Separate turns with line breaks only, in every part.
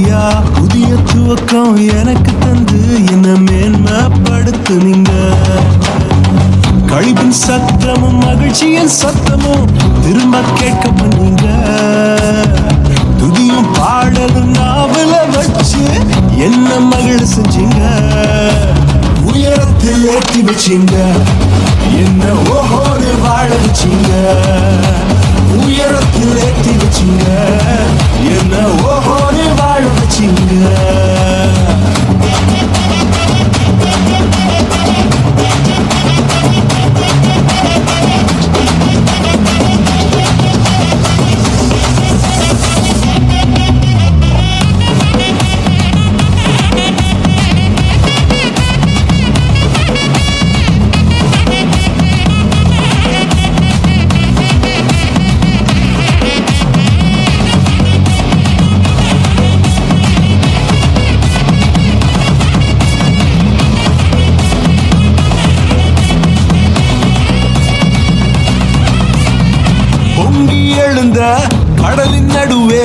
ஐயா புதிய துவக்கம் எனக்கு தந்து என்ன மேன்மைப்படுத்துனீங்க. கழிப்பின் சத்தமும் மகிழ்ச்சியின் சத்தமும் திரும்ப கேட்க பண்ணீங்க. துதியும் பாடலும் நாவல வச்சு என்ன மகிழ செஞ்சீங்க. உயரத்தில் ஏற்றி வச்சீங்க, என்ன ஓஹோடு வாழ வச்சீங்க. உயரத்தில் ஏற்றி வச்சீங்க, என்ன ஓஹோடு வாழ வச்சீங்க. பொங்கி எழுந்த கடலின் நடுவே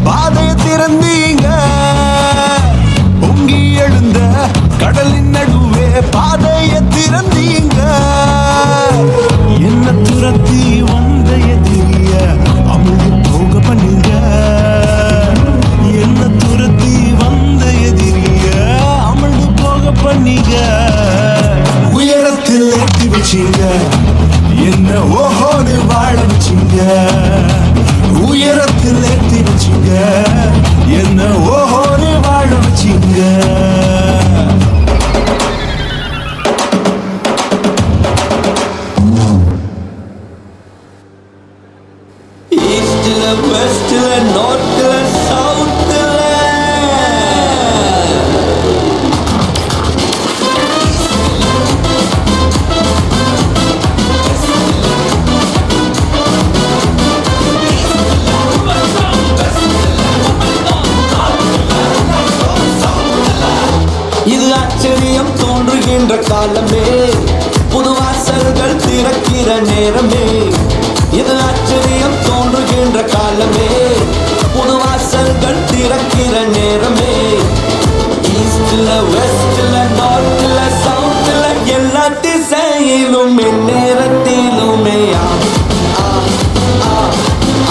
பாதையை திறந்தீங்க. பொங்கி எழுந்த கடலின் நடுவே பாதையை திறந்தீங்க. என்ன துரத்தி வந்த எதிரிய அமிழ்ந்து போக பண்ணீங்க. என்ன துரத்தி வந்த எதிரிய அமிழ்ந்து போக பண்ணீங்க. உயரத்தில் ஏற்றி வச்சீங்க, என்ன ஓஹோடு வாழ வச்சீங்க. உயரத்தில் ஏற்றி வச்சீங்க, என்ன ஓஹோடு வாழ வச்சீங்க.
ஈஸ்ட்ல வெஸ்ட்ல நார்த்ல சவுத்ல இது ஆச்சரியம் தோன்றுகின்ற காலமே, புது வாசல்கள் திறக்கிற நேரமே. இது ஆச்சரியம் தோன்றுகின்ற காலமே, புது வாசல்கள் திறக்கிற நேரமே. ஈஸ்ட்ல வெஸ்ட்ல நார்த்ல சவுத்ல எல்லா திசையிலும் நேரத்திலுமே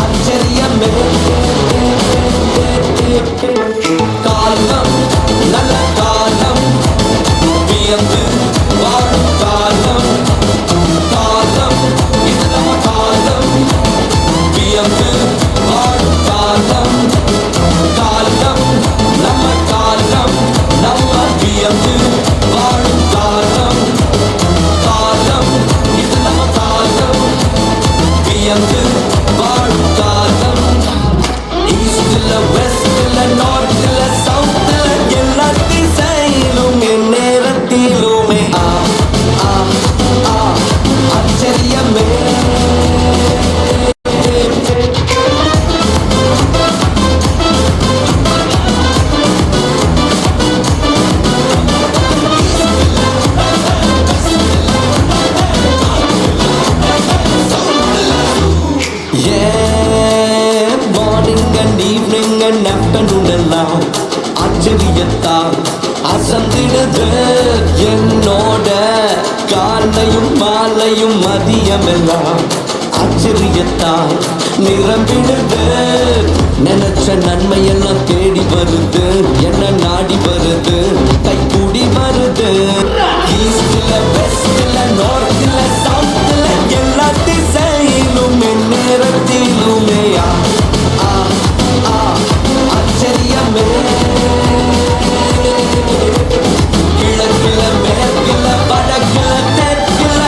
ஆச்சரியமே. காலம் நல்ல காலம், வியந்து வாழும் காலம். காலம் இது நம்ம காலம், வியந்து வாழும் காலம். காலம் நம்ம காலம், நம்ம வியந்து வாழும் காலம். காலம் இது நம்ம காலம், வியந்து வாழும் காலம். ஈஸ்ட்ல வெஸ்ட்ல நார்த்ல சவுத்ல எல்லா திசையிலும் நேரத்திலுமே ஆச்சரியமே. Morning and evening and afternoon எல்லாம் ஆச்சரியத்தால் அசந்திடுது என்னோட. காலையும் மாலையும் மதியமெல்லாம் ஆச்சரியத்தால் நிரம்பிடுது. நினைச்ச நன்மையெல்லாம் தேடி வருது, என்ன நாடி வருது, கைகூடி வருது. ஈஸ்ட்ல வெஸ்ட்ல